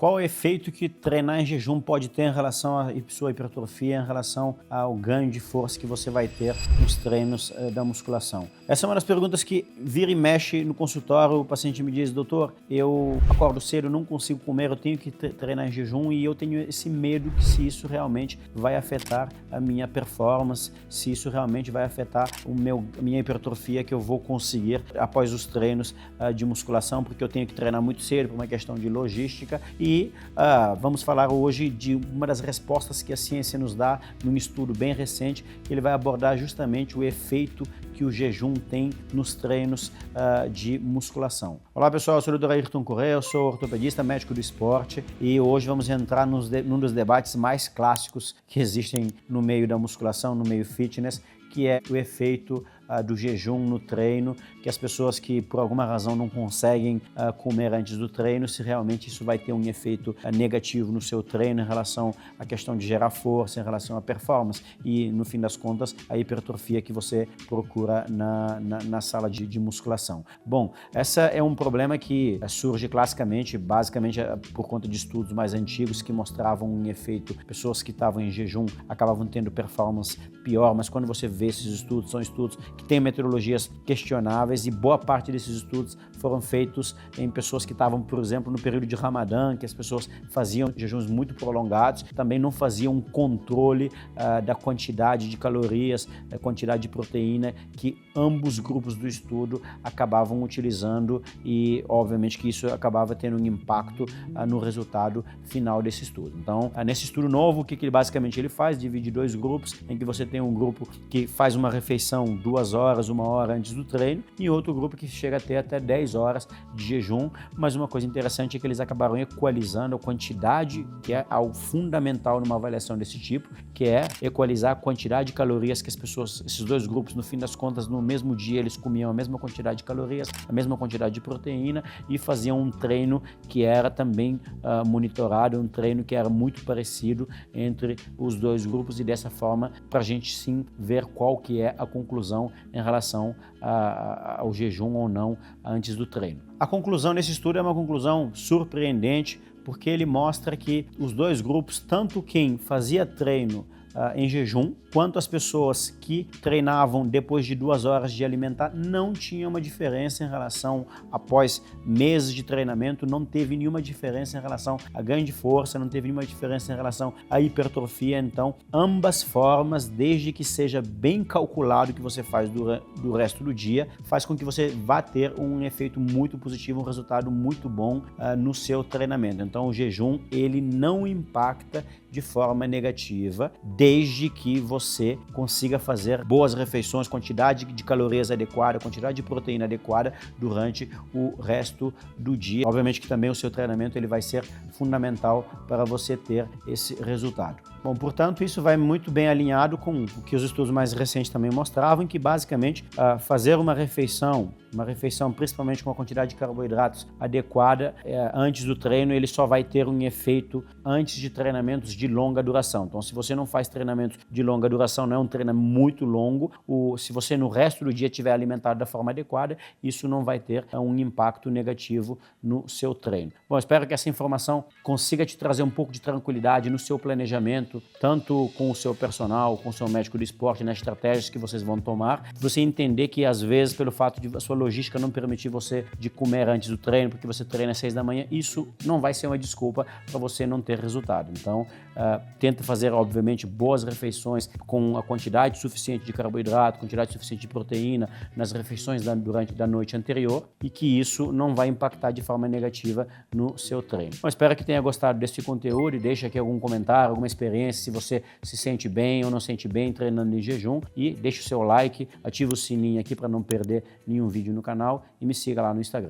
Qual o efeito que treinar em jejum pode ter em relação à sua hipertrofia, em relação ao ganho de força que você vai ter nos treinos da musculação? Essa é uma das perguntas que vira e mexe no consultório. O paciente me diz: doutor, eu acordo cedo, não consigo comer, eu tenho que treinar em jejum e eu tenho esse medo que se isso realmente vai afetar a minha performance, se isso realmente vai afetar a minha hipertrofia que eu vou conseguir após os treinos de musculação, porque eu tenho que treinar muito cedo por uma questão de logística. E vamos falar hoje de uma das respostas que a ciência nos dá num estudo bem recente, que ele vai abordar justamente o efeito que o jejum tem nos treinos de musculação. Olá pessoal, eu sou o Dr. Ayrton Correia, eu sou ortopedista, médico do esporte e hoje vamos entrar num dos debates mais clássicos que existem no meio da musculação, no meio fitness, que é o efeito do jejum no treino, que as pessoas que por alguma razão não conseguem comer antes do treino, se realmente isso vai ter um efeito negativo no seu treino em relação à questão de gerar força, em relação à performance e, no fim das contas, a hipertrofia que você procura na sala de musculação. Bom, essa é um problema que surge classicamente, basicamente por conta de estudos mais antigos que mostravam um efeito, pessoas que estavam em jejum acabavam tendo performance pior, mas quando você vê esses estudos, são estudos que têm metodologias questionáveis e boa parte desses estudos foram feitos em pessoas que estavam, por exemplo, no período de Ramadã, que as pessoas faziam jejuns muito prolongados, também não faziam um controle da quantidade de calorias, da quantidade de proteína que ambos grupos do estudo acabavam utilizando e, obviamente, que isso acabava tendo um impacto no resultado final desse estudo. Então, nesse estudo novo, o que basicamente ele faz? Divide dois grupos, em que você tem um grupo que faz uma refeição 2 horas, 1 hora antes do treino e outro grupo que chega a ter até 10 horas de jejum, mas uma coisa interessante é que eles acabaram equalizando a quantidade, que é algo fundamental numa avaliação desse tipo, que é equalizar a quantidade de calorias que as pessoas, esses dois grupos, no fim das contas, no mesmo dia eles comiam a mesma quantidade de calorias, a mesma quantidade de proteína e faziam um treino que era também monitorado, um treino que era muito parecido entre os dois grupos e dessa forma para a gente sim ver qual que é a conclusão em relação ao jejum ou não antes do treino. A conclusão desse estudo é uma conclusão surpreendente, porque ele mostra que os dois grupos, tanto quem fazia treino em jejum, quanto as pessoas que treinavam depois de 2 horas de alimentar, não tinha uma diferença em relação, após meses de treinamento, não teve nenhuma diferença em relação a ganho de força, não teve nenhuma diferença em relação à hipertrofia. Então, ambas formas, desde que seja bem calculado o que você faz do resto do dia, faz com que você vá ter um efeito muito positivo, um resultado muito bom no seu treinamento. Então, o jejum, ele não impacta de forma negativa, desde que você consiga fazer boas refeições, quantidade de calorias adequada, quantidade de proteína adequada durante o resto do dia. Obviamente que também o seu treinamento ele vai ser fundamental para você ter esse resultado. Bom, portanto, isso vai muito bem alinhado com o que os estudos mais recentes também mostravam, que basicamente fazer uma refeição principalmente com a quantidade de carboidratos adequada antes do treino, ele só vai ter um efeito antes de treinamentos de longa duração. Então, se você não faz treinamentos de longa duração, não é um treino muito longo, se você no resto do dia estiver alimentado da forma adequada, isso não vai ter um impacto negativo no seu treino. Bom, espero que essa informação consiga te trazer um pouco de tranquilidade no seu planejamento, tanto com o seu personal, com o seu médico do esporte, nas estratégias que vocês vão tomar. Você entender que, às vezes, pelo fato de a sua logística não permitir você de comer antes do treino, porque você treina às 6 da manhã, isso não vai ser uma desculpa para você não ter resultado. Então, tenta fazer, obviamente, boas refeições com a quantidade suficiente de carboidrato, quantidade suficiente de proteína nas refeições durante a noite anterior e que isso não vai impactar de forma negativa no seu treino. Bom, espero que tenha gostado desse conteúdo e deixe aqui algum comentário, alguma experiência, se você se sente bem ou não sente bem treinando em jejum e deixe o seu like, ative o sininho aqui para não perder nenhum vídeo no canal e me siga lá no Instagram.